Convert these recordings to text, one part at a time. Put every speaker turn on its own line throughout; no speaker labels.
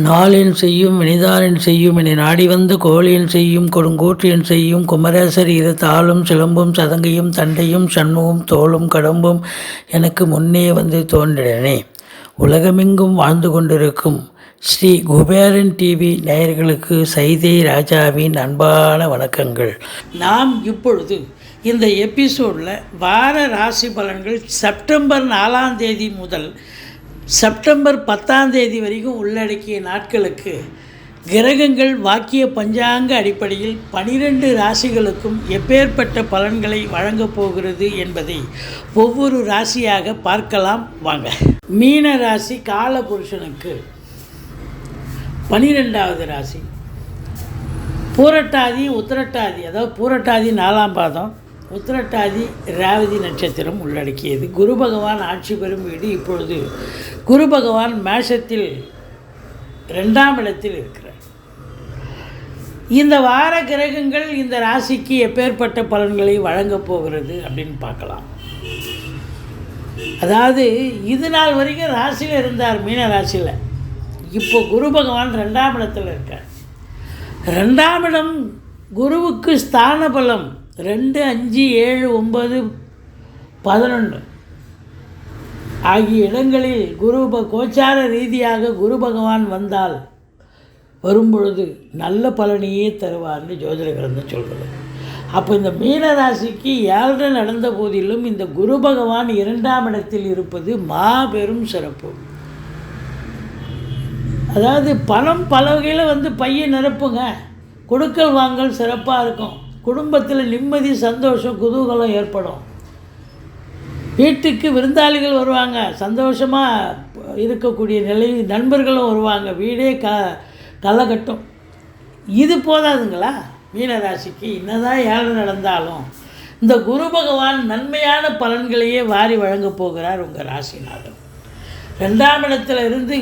நாளின் செய்யும் வினிதானின் செய்யும் என நாடி வந்த கோழியின் செய்யும் கொடுங்கூற்றியன் செய்யும் குமரேசர் இது தாளும் சிலம்பும் சதங்கையும் தண்டையும் சண்முகம் தோளும் கடம்பும் எனக்கு முன்னே வந்து தோன்றினே. உலகமெங்கும் வாழ்ந்து கொண்டிருக்கும் ஸ்ரீ குபேரன் டிவி நேயர்களுக்கு சைதை ராஜாவின் அன்பான வணக்கங்கள். நாம் இப்பொழுது இந்த எபிசோடில் வார ராசி பலன்கள் செப்டம்பர் 4ஆம் தேதி முதல் செப்டம்பர் 10ஆம் தேதி வரைக்கும் உள்ளடக்கிய நாட்களுக்கு கிரகங்கள் வாக்கிய பஞ்சாங்க அடிப்படையில் 12 ராசிகளுக்கும் எப்பேற்பட்ட பலன்களை வழங்கப் போகிறது என்பதை ஒவ்வொரு ராசியாக பார்க்கலாம் வாங்க. மீன ராசி காலபுருஷனுக்கு 12வது ராசி. பூரட்டாதி உத்திரட்டாதி, அதாவது பூரட்டாதி 4ஆம் பாதம், உத்திரட்டாதி ரேவதி நட்சத்திரம் உள்ளடக்கியது. குரு பகவான் ஆட்சி பெறும் வீடு. இப்பொழுது குரு பகவான் மேஷத்தில் 2ஆம் இடத்தில் இருக்கிறார். இந்த வார கிரகங்கள் இந்த ராசிக்கு எப்பேற்பட்ட பலன்களை வழங்கப் போகிறது அப்படின்னு பார்க்கலாம். அதாவது இது நாள் வரைக்கும் ராசியில் இருந்தார், மீன ராசியில். இப்போ குரு பகவான் 2ஆம் இடத்தில் இருக்கார். 2ஆம் இடம் குருவுக்கு ஸ்தான பலம் 2, 5, 7, 9, 11 ஆகிய இடங்களில் கோச்சார ரீதியாக குரு பகவான் வரும்பொழுது நல்ல பலனையே தருவார்னு ஜோதிட கிரந்தம் சொல்கிறது. அப்போ இந்த மீனராசிக்கு 7 நடந்த போதிலும் இந்த குரு பகவான் 2ஆம் இடத்தில் இருப்பது மாபெரும் சிறப்பு. அதாவது பணம் பல வகையில் பையை நிரப்புங்க. கொடுக்கல் வாங்கல் சிறப்பாக இருக்கும். குடும்பத்தில் நிம்மதி, சந்தோஷம், குதூகலம் ஏற்படும். வீட்டுக்கு விருந்தாளிகள் வருவாங்க, சந்தோஷமாக இருக்கக்கூடிய நிலை. நண்பர்களும் வருவாங்க, வீடே களை கட்டும். இது போதாதுங்களா மீனராசிக்கு? என்னதான் 7 நடந்தாலும் இந்த குரு பகவான் நன்மையான பலன்களையே வாரி வழங்கப் போகிறார் உங்கள் ராசிநாதன். 2ஆம் இடத்துல இருந்து,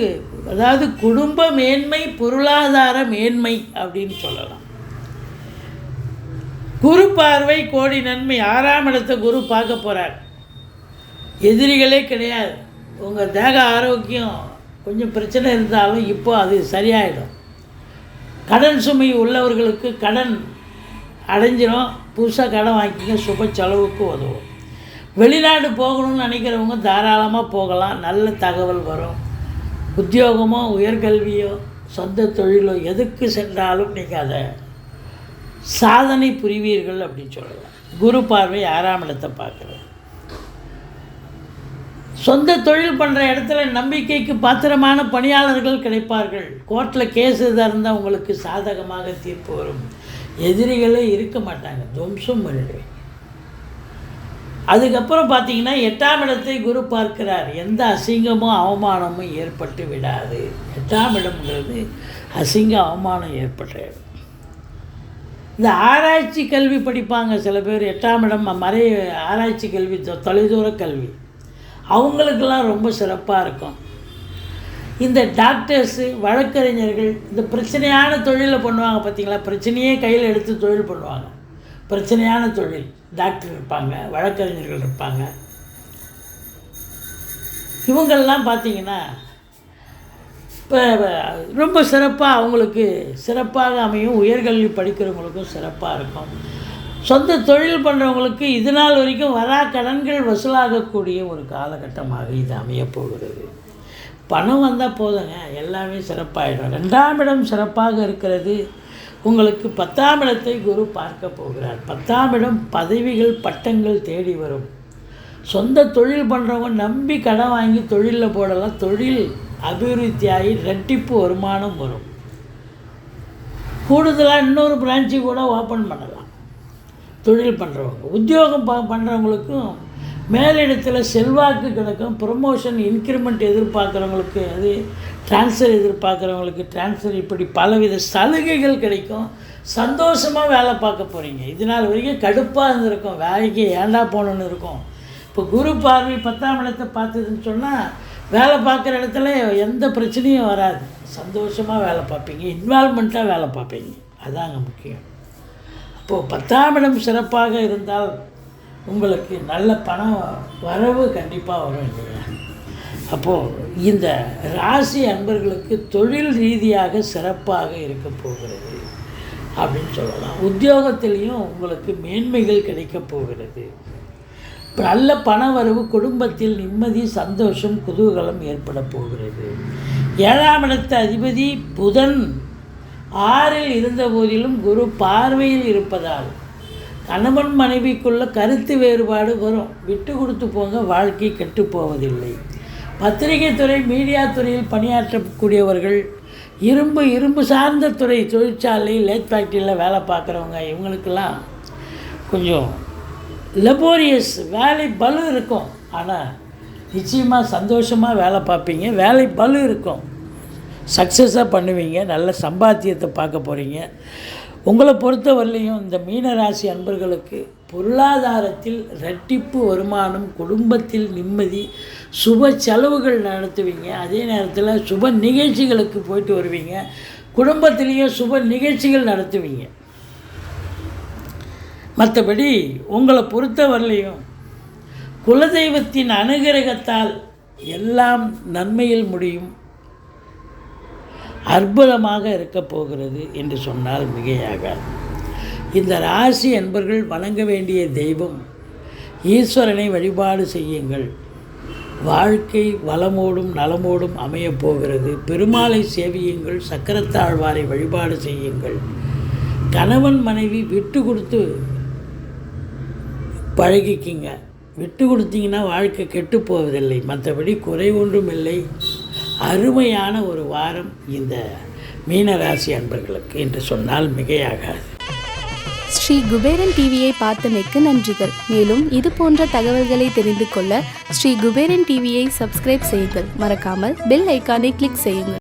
அதாவது குடும்ப மேன்மை, பொருளாதார மேன்மை அப்படின்னு சொல்லலாம். குரு பார்வை கோடி நன்மை. 6ஆம் இடத்தை குரு பார்க்க போகிறார். எதிரிகளே கிடையாது. உங்கள் தேக ஆரோக்கியம் கொஞ்சம் பிரச்சனை இருந்தாலும் இப்போ அது சரியாயிடும். கடன் சுமை உள்ளவர்களுக்கு கடன் அடைஞ்சிடும். புதுசாக கடன் வாங்கிக்க, சுப செலவுக்கு உதவும். வெளிநாடு போகணும்னு நினைக்கிறவங்க தாராளமாக போகலாம். நல்ல தகவல் வரும். உத்தியோகமோ உயர்கல்வியோ சொந்த தொழிலோ எதுக்கு சென்றாலும் நீங்கள் அதை சாதனை புரிவீர்கள் அப்படின்னு சொல்லலாம். குரு பார்வை 6ஆம் இடத்தை பார்க்குறது. சொந்த தொழில் பண்ணுற இடத்துல நம்பிக்கைக்கு பாத்திரமான பணியாளர்கள் கிடைப்பார்கள். கோர்ட்டில் கேஸ் எதாக இருந்தால் உங்களுக்கு சாதகமாக தீர்ப்பு வரும். எதிரிகளே இருக்க மாட்டாங்க, துவம்சம் பண்ணிடுவேன். அதுக்கப்புறம் பார்த்தீங்கன்னா 8ஆம் இடத்தை குரு பார்க்கிறார். எந்த அசிங்கமும் அவமானமும் ஏற்பட்டு விடாது. 8ஆம் இடம்ங்கிறது அசிங்க அவமானம் ஏற்பட்ட இடம். இந்த ஆராய்ச்சி கல்வி படிப்பாங்க சில பேர். 8ஆம் இடம் ஆராய்ச்சி கல்வி, தொலைதூர கல்வி, அவங்களுக்கெல்லாம் ரொம்ப சிறப்பாக இருக்கும். இந்த டாக்டர்ஸு, வழக்கறிஞர்கள், இந்த பிரச்சனையான தொழிலை பண்ணுவாங்க பார்த்தீங்களா, பிரச்சனையே கையில் எடுத்து தொழில் பண்ணுவாங்க. பிரச்சனையான தொழில், டாக்டர் இருப்பாங்க, வழக்கறிஞர்கள் இருப்பாங்க. இவங்கள்லாம் பார்த்திங்கன்னா இப்போ ரொம்ப சிறப்பாக அவங்களுக்கு சிறப்பாக அமையும். உயர்கல்வி படிக்கிறவங்களுக்கும் சிறப்பாக இருக்கும். சொந்த தொழில் பண்ணுறவங்களுக்கு இது நாள் வரைக்கும் வரா கடன்கள் வசூலாகக்கூடிய ஒரு காலகட்டமாக இது அமையப்போகிறது. பணம் வந்தால் போதுங்க, எல்லாமே சிறப்பாகிடும். 2ஆம் இடம் சிறப்பாக இருக்கிறது. உங்களுக்கு 10ஆம் இடத்தை குரு பார்க்க போகிறார். 10ஆம் இடம் பதவிகள், பட்டங்கள் தேடி வரும். சொந்த தொழில் பண்ணுறவங்க நம்பி கடன் வாங்கி தொழிலில் போடலாம். தொழில் அபிவிருத்தியாகி ரெட்டிப்பு வருமானம் வரும். கூடுதலாக இன்னொரு பிரான்ச்சு கூட ஓப்பன் பண்ணலாம் தொழில் பண்ணுறவங்க. உத்தியோகம் பண்ணுறவங்களுக்கும் மேலிடத்தில் செல்வாக்கு கிடைக்கும். ப்ரொமோஷன், இன்க்ரிமெண்ட் எதிர்பார்க்குறவங்களுக்கு அது, ட்ரான்ஸ்ஃபர் எதிர்பார்க்குறவங்களுக்கு ட்ரான்ஸ்ஃபர், இப்படி பலவித சலுகைகள் கிடைக்கும். சந்தோஷமாக வேலை பார்க்க போகிறீங்க. இது நாள் வரைக்கும் கடுப்பாக இருந்திருக்கும், வேலைக்கு ஏண்டா போகணுன்னு இருக்கும். இப்போ குரு பார்வை 10ஆம் இடத்தை பார்த்ததுன்னு சொன்னால் வேலை பார்க்குற இடத்துல எந்த பிரச்சனையும் வராது. சந்தோஷமாக வேலை பார்ப்பீங்க, இன்வால்மெண்ட்டாக வேலை பார்ப்பீங்க. அதாங்க முக்கியம். அப்போது 10ஆம் இடம் சிறப்பாக இருந்தால் உங்களுக்கு நல்ல பணம் வரவு கண்டிப்பாக வரும் இல்லையா. அப்போது இந்த ராசி அன்பர்களுக்கு தொழில் ரீதியாக சிறப்பாக இருக்க போகிறது அப்படின்னு சொல்லலாம். உத்தியோகத்திலையும் உங்களுக்கு மேன்மைகள் கிடைக்கப் போகிறது. நல்ல பண வரவு, குடும்பத்தில் நிம்மதி, சந்தோஷம், குதூகலம் ஏற்பட போகிறது. 7ஆம் இடத்து அதிபதி புதன் 6இல் இருந்த போதிலும் குரு பார்வையில் இருப்பதால் கணவன் மனைவிக்குள்ள கருத்து வேறுபாடு வரும். விட்டு கொடுத்து போங்க, வாழ்க்கை கெட்டுப்போவதில்லை. பத்திரிகை துறை, மீடியா துறையில் பணியாற்றக்கூடியவர்கள், இரும்பு சார்ந்த துறை, தொழிற்சாலை, லேத் ஃபேக்ட்ரியில் வேலை பார்க்குறவங்க, இவங்களுக்கெல்லாம் கொஞ்சம் லெபோரியஸ் வேலை பளு இருக்கும். ஆனால் நிச்சயமாக சந்தோஷமாக வேலை பார்ப்பீங்க. வேலை பளு இருக்கும், சக்ஸஸாக பண்ணுவீங்க, நல்ல சம்பாத்தியத்தை பார்க்க போகிறீங்க. உங்களை பொறுத்தவரையிலையும் இந்த மீனராசி அன்பர்களுக்கு பொருளாதாரத்தில் இரட்டிப்பு வருமானம், குடும்பத்தில் நிம்மதி, சுப செலவுகள் நடத்துவீங்க. அதே நேரத்தில் சுப நிகழ்ச்சிகளுக்கு போயிட்டு வருவீங்க. குடும்பத்திலேயும் சுப நிகழ்ச்சிகள் நடத்துவீங்க. மற்றபடி உங்களை பொறுத்தவரையிலையும் குலதெய்வத்தின் அனுகிரகத்தால் எல்லாம் நன்மையில் முடியும். அற்புதமாக இருக்கப் போகிறது என்று சொன்னால் மிகையாகாது. இந்த ராசி என்பர்கள் வணங்க வேண்டிய தெய்வம் ஈஸ்வரனை வழிபாடு செய்யுங்கள். வாழ்க்கை வளமோடும் நலமோடும் அமையப் போகிறது. பெருமாளை சேவியுங்கள். சக்கரத்தாழ்வாரை வழிபாடு செய்யுங்கள். கணவன் மனைவி விட்டு கொடுத்து பழகிக்கிங்க. விட்டு கொடுத்தீங்கன்னா வாழ்க்கை கெட்டு போவதில்லை. மற்றபடி குறை ஒன்றும் இல்லை. அருமையான ஒரு வாரம் இந்த மீனராசி அன்பர்களுக்கு என்று சொன்னால் மிகையாகாது.
ஸ்ரீ குபேரன் டிவியை பார்த்தமைக்கு நன்றிகள். மேலும் இது போன்ற தகவல்களை தெரிந்து கொள்ள ஸ்ரீ குபேரன் டிவியை சப்ஸ்கிரைப் செய்யுங்கள். மறக்காமல் பெல் ஐக்கானை கிளிக் செய்யுங்கள்.